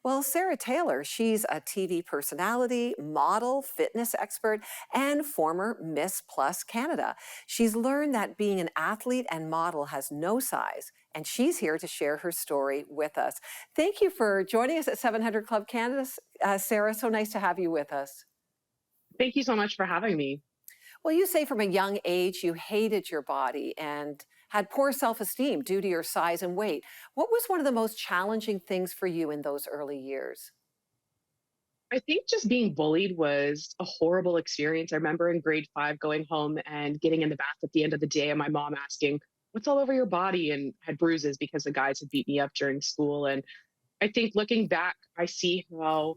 Well, Sarah Taylor, she's a TV personality, model, fitness expert, and former Miss Plus Canada. She's learned that being an athlete and model has no size, and she's here to share her story with us. Thank you for joining us at 700 Club Canada, Sarah. So nice to have you with us. Thank you so much for having me. Well, you say from a young age you hated your body and had poor self esteem due to your size and weight. What was one of the most challenging things for you in those early years? I think just being bullied was a horrible experience. I remember in grade 5 going home and getting in the bath at the end of the day and my mom asking, "What's all over your body?" And I had bruises because the guys had beat me up during school. And I think looking back, I see how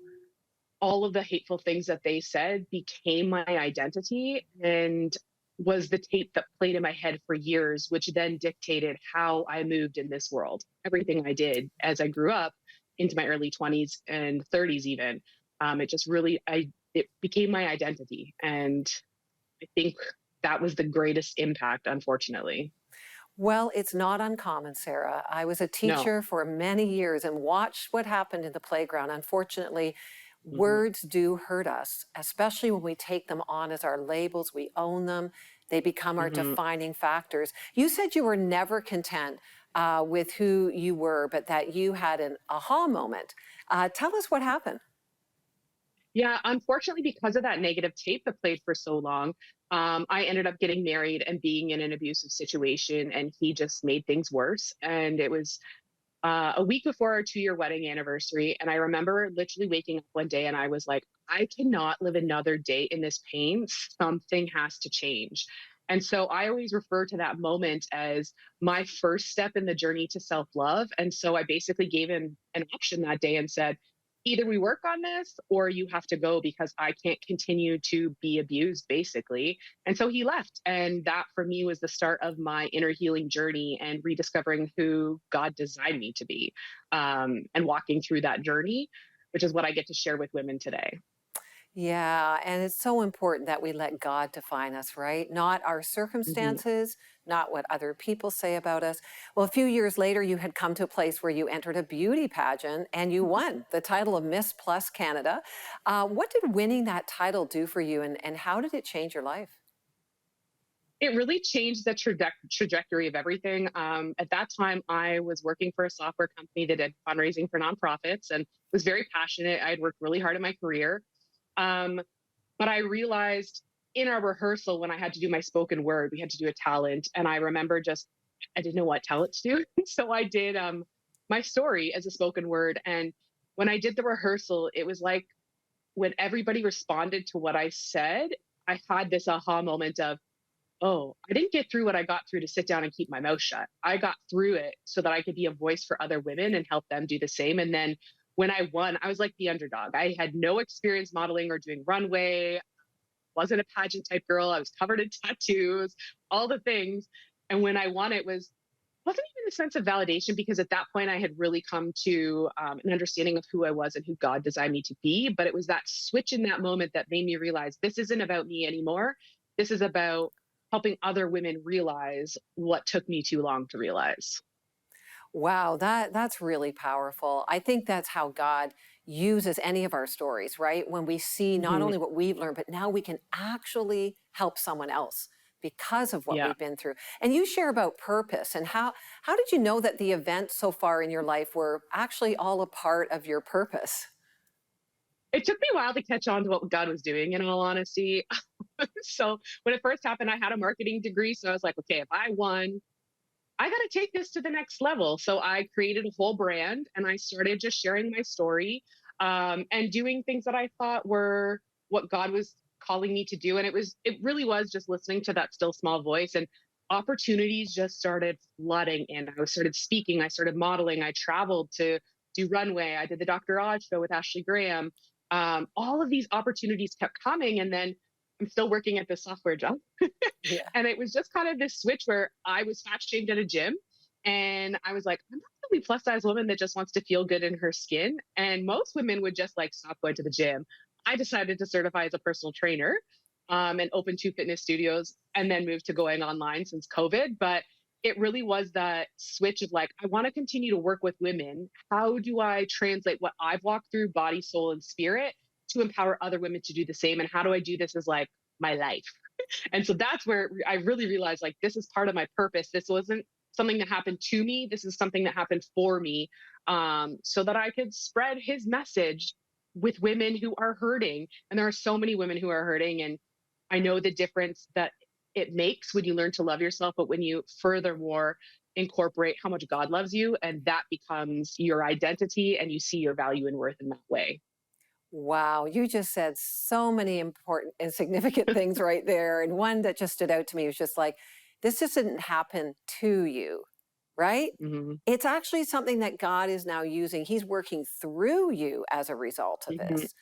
all of the hateful things that they said became my identity and was the tape that played in my head for years, which then dictated how I moved in this world. Everything I did as I grew up into my early 20s and 30s, even. It just really, it became my identity. And I think that was the greatest impact, unfortunately. Well, it's not uncommon, Sarah. I was a No. teacher for many years and watched what happened in the playground. Unfortunately, Mhm. words do hurt us, especially when we take them on as our labels. We own them, they become our Mhm. defining factors. You said you were never content with who you were, but that you had an aha moment. Tell us what happened. Yeah, unfortunately, because of that negative tape that played for so long, I ended up getting married and being in an abusive situation, and he just made things worse. And it was a week before our 2-year wedding anniversary. And I remember literally waking up one day and I was like, I cannot live another day in this pain. Something has to change. And so I always refer to that moment as my first step in the journey to self love. And so I basically gave him an option that day and said, either we work on this or you have to go because I can't continue to be abused, basically. And so he left. And that for me was the start of my inner healing journey and rediscovering who God designed me to be, and walking through that journey, which is what I get to share with women today. Yeah, and it's so important that we let God define us, right? Not our Mhm. circumstances, not what other people say about us. Well, a few years later, you had come to a place where you entered a beauty pageant and you won the title of Miss Plus Canada. What did winning that title do for you, and how did it change your life? It really changed the trajectory of everything. At that time, I was working for a software company that did fundraising for nonprofits and was very passionate. I had worked really hard in my career. Um, but I realized in our rehearsal when I had to do my spoken word, we had to do a talent. And I remember just, I didn't know what talent to do. So I did my story as a spoken word. And when I did the rehearsal, it was like when everybody responded to what I said, I had this aha moment of, oh, I didn't get through what I got through to sit down and keep my mouth shut. I got through it so that I could be a voice for other women and help them do the same. And then when I won, I was like the underdog. I had no experience modeling or doing runway, wasn't a pageant type girl. I was covered in tattoos, all the things. And when I won, it wasn't even a sense of validation because at that point I had really come to an understanding of who I was and who God designed me to be. But it was that switch in that moment that made me realize this isn't about me anymore. This is about helping other women realize what took me too long to realize. Wow, that's really powerful. I think that's how God uses any of our stories, right? When we see not Hmm. only what we've learned, but now we can actually help someone else because of what Yeah. we've been through. And you share about purpose and how did you know that the events so far in your life were actually all a part of your purpose? It took me a while to catch on to what God was doing, in all honesty. So when it first happened, I had a marketing degree. So I was like, okay, if I won, I got to take this to the next level. So I created a whole brand and I started just sharing my story, and doing things that I thought were what God was calling me to do. And it really was just listening to that still small voice, and opportunities just started flooding in. I started speaking, I started modeling, I traveled to do runway, I did the Dr. Oz show with Ashley Graham. All of these opportunities kept coming. And then I'm still working at this software job. Yeah. And it was just kind of this switch where I was fat shamed at a gym. And I was like, I'm not the only plus size woman that just wants to feel good in her skin. And most women would just like stop going to the gym. I decided to certify as a personal trainer, and open 2 fitness studios and then moved to going online since COVID. But it really was that switch of like, I want to continue to work with women. How do I translate what I've walked through, body, soul, and spirit, to empower other women to do the same? And how do I do this as like my life? And so that's where I really realized like this is part of my purpose. This wasn't something that happened to me. This is something that happened for me, so that I could spread his message with women who are hurting. And there are so many women who are hurting. And I know the difference that it makes when you learn to love yourself, but when you furthermore incorporate how much God loves you, and that becomes your identity, and you see your value and worth in that way. Wow, you just said so many important and significant things right there. And one that just stood out to me was just like, this just didn't happen to you, right? Hmm. It's actually something that God is now using. He's working through you as a result of Hmm. this.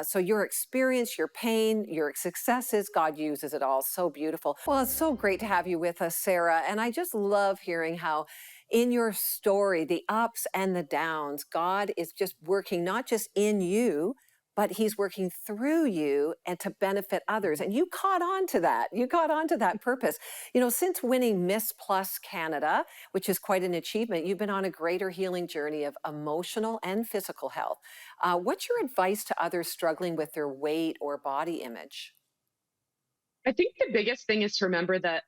So your experience, your pain, your successes, God uses it all. So beautiful. Well, it's so great to have you with us, Sarah. And I just love hearing how in your story, the ups and the downs, God is just working not just in you, but he's working through you and to benefit others. And you caught on to that. You caught on to that purpose. Since winning Miss Plus Canada, which is quite an achievement, you've been on a greater healing journey of emotional and physical health. What's your advice to others struggling with their weight or body image? I think the biggest thing is to remember that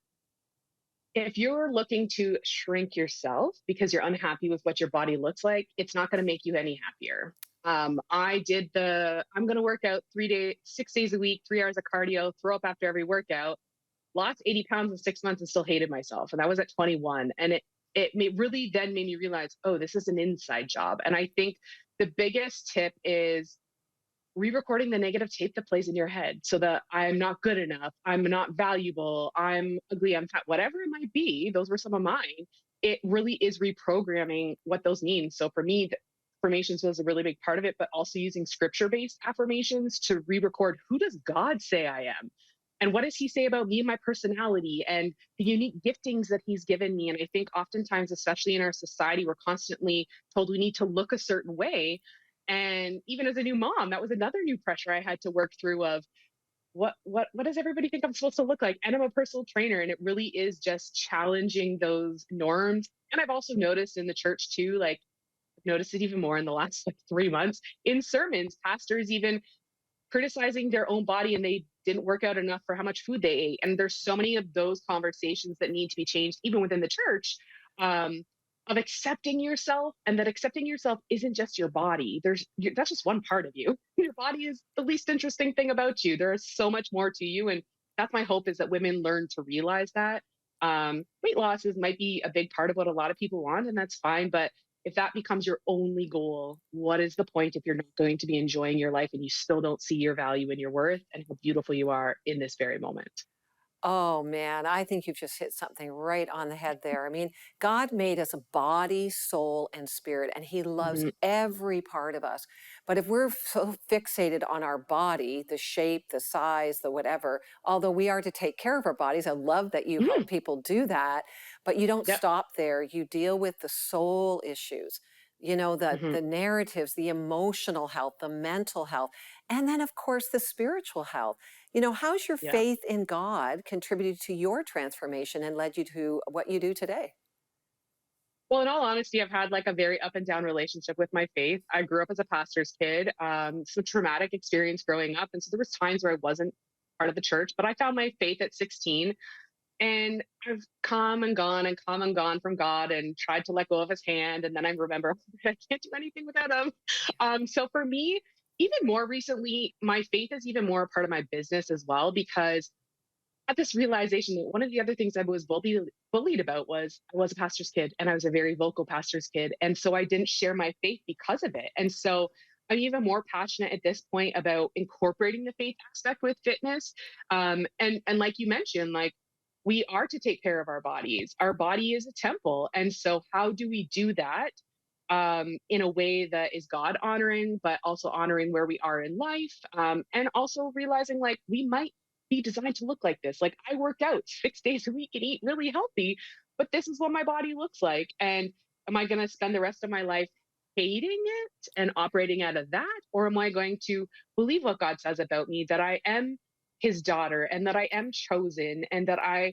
if you're looking to shrink yourself because you're unhappy with what your body looks like, it's not going to make you any happier. I did I'm going to work out 3 days, 6 days a week, 3 hours of cardio, throw up after every workout, lost 80 pounds in 6 months and still hated myself. And that was at 21. And really then made me realize, oh, this is an inside job. And I think the biggest tip is re-recording the negative tape that plays in your head, so that I'm not good enough, I'm not valuable, I'm ugly, I'm fat, whatever it might be. Those were some of mine. It really is reprogramming what those mean. So for me, the affirmations was a really big part of it, but also using scripture-based affirmations to re-record, who does God say I am? And what does he say about me and my personality and the unique giftings that he's given me? And I think oftentimes, especially in our society, we're constantly told we need to look a certain way. And even as a new mom, that was another new pressure I had to work through of what does everybody think I'm supposed to look like? And I'm a personal trainer. And it really is just challenging those norms. And I've also noticed in the church too, like I've noticed it even more in the last like 3 months in sermons, pastors even criticizing their own body, and they didn't work out enough for how much food they ate. And there's so many of those conversations that need to be changed, even within the church, um, of accepting yourself, and that accepting yourself isn't just your body. That's just one part of you. Your body is the least interesting thing about you. There is so much more to you. And that's my hope, is that women learn to realize that. Weight losses might be a big part of what a lot of people want, and that's fine. But if that becomes your only goal, what is the point if you're not going to be enjoying your life and you still don't see your value and your worth and how beautiful you are in this very moment? Oh man, I think you've just hit something right on the head there. I mean, God made us a body, soul, and spirit, and He loves Mhm. every part of us. But if we're so fixated on our body, the shape, the size, the whatever, although we are to take care of our bodies, I love that you Mhm. help people do that, but you don't Yep. stop there. You deal with the soul issues. Mhm. The narratives, the emotional health, the mental health, and then, of course, the spiritual health. How's your Yeah. faith in God contributed to your transformation and led you to what you do today? Well, in all honesty, I've had like a very up and down relationship with my faith. I grew up as a pastor's kid, some traumatic experience growing up, and so there was times where I wasn't part of the church. But I found my faith at 16, and I've come and gone from God, and tried to let go of His hand, and then I remember I can't do anything without Him. So for me, even more recently, my faith is even more a part of my business as well, because had this realization that one of the other things I was bullied about was I was a pastor's kid, and I was a very vocal pastor's kid. And so I didn't share my faith because of it. And so I'm even more passionate at this point about incorporating the faith aspect with fitness. And like you mentioned, like we are to take care of our bodies. Our body is a temple. And so how do we do that? In a way that is God honoring, but also honoring where we are in life. And also realizing like we might be designed to look like this. Like I work out 6 days a week and eat really healthy, but this is what my body looks like. And am I going to spend the rest of my life hating it and operating out of that? Or am I going to believe what God says about me, that I am his daughter and that I am chosen and that I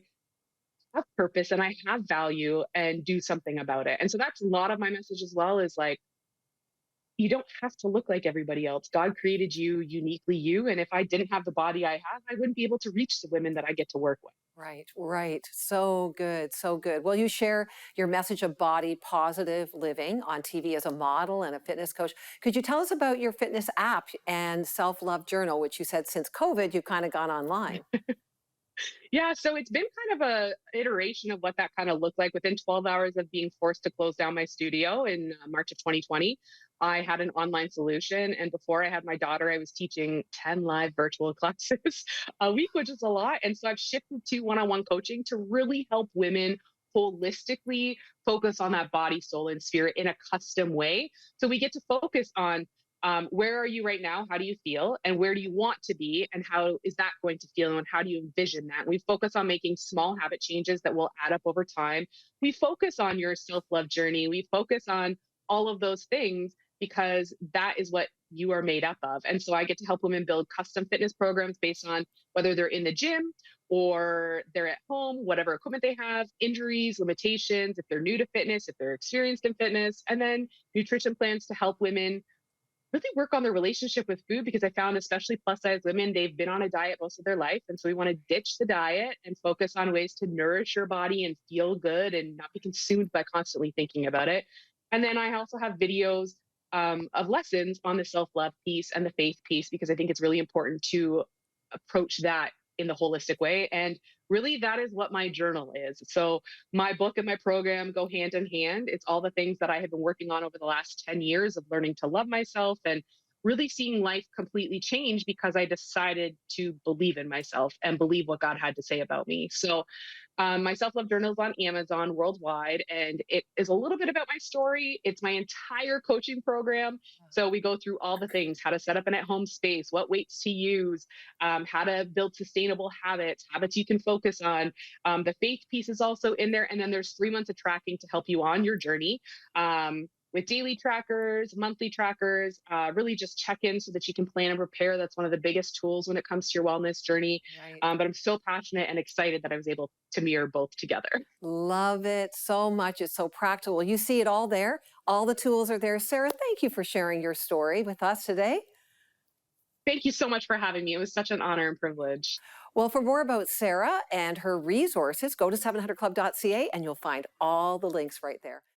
have purpose and I have value and do something about it. And so that's a lot of my message as well is like, you don't have to look like everybody else. God created you uniquely you. And if I didn't have the body I have, I wouldn't be able to reach the women that I get to work with. Right, right. So good, so good. Well, you share your message of body positive living on TV as a model and a fitness coach. Could you tell us about your fitness app and self love journal, which you said since COVID, you've kind of gone online? Yeah, so it's been kind of a iteration of what that kind of looked like within 12 hours of being forced to close down my studio in March of 2020. I had an online solution, and before I had my daughter, I was teaching 10 live virtual classes a week, which is a lot. And so I've shifted to one-on-one coaching to really help women holistically focus on that body, soul, and spirit in a custom way. So we get to focus on where are you right now? How do you feel? And where do you want to be? And how is that going to feel? And how do you envision that? We focus on making small habit changes that will add up over time. We focus on your self love journey. We focus on all of those things because that is what you are made up of. And so I get to help women build custom fitness programs based on whether they're in the gym or they're at home, whatever equipment they have, injuries, limitations, if they're new to fitness, if they're experienced in fitness, and then nutrition plans to help women really work on their relationship with food because I found, especially plus size women, they've been on a diet most of their life. And so we want to ditch the diet and focus on ways to nourish your body and feel good and not be consumed by constantly thinking about it. And then I also have videos of lessons on the self love piece and the faith piece because I think it's really important to approach that in the holistic way. And really, that is what my journal is. So, my book and my program go hand in hand. It's all the things that I have been working on over the last 10 years of learning to love myself and really seeing life completely change because I decided to believe in myself and believe what God had to say about me. So, my self love journal is on Amazon worldwide, and it is a little bit about my story. It's my entire coaching program. So, we go through all the things how to set up an at home space, what weights to use, how to build sustainable habits, habits you can focus on. The faith piece is also in there. And then there's 3 months of tracking to help you on your journey. With daily trackers, monthly trackers, really just check in so that you can plan and prepare. That's one of the biggest tools when it comes to your wellness journey. Right. But I'm so passionate and excited that I was able to mirror both together. Love it so much. It's so practical. You see it all there. All the tools are there. Sarah, thank you for sharing your story with us today. Thank you so much for having me. It was such an honor and privilege. Well, for more about Sarah and her resources, go to 700club.ca and you'll find all the links right there.